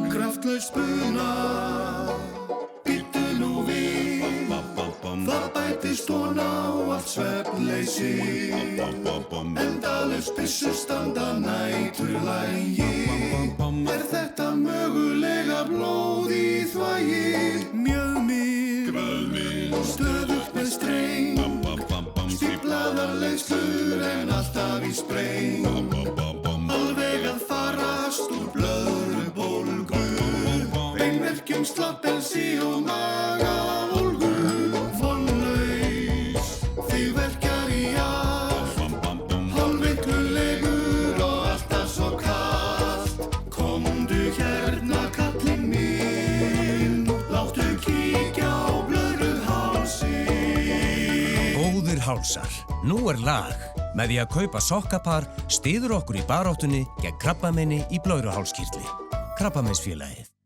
Kraftlaus buna, býttu nú við, það bætist ofan á allt svefnleysi, endalaus byssur standa næturlagi. Þetta mögulega blóð í þvagi? Mjög mig, stöðugt með streng, stíflaðar leiðslur en alltaf í spreng, alveg að farast úr blöðrubólgu, beinverkjum, slappelsi og magaólgu, vonlaus, þig verkjar í allt, hálfveiklulegur og alltaf svo kalt. Komdu hérna kallinn minn, láttu kíkja á blöðruhálsinn. Góðir hálsar, nú lag. Með því að kaupa sokkapar styður okkur í baráttunni gegn krabbameini í blöðruhálskirtli. Krabbameinsfélagið.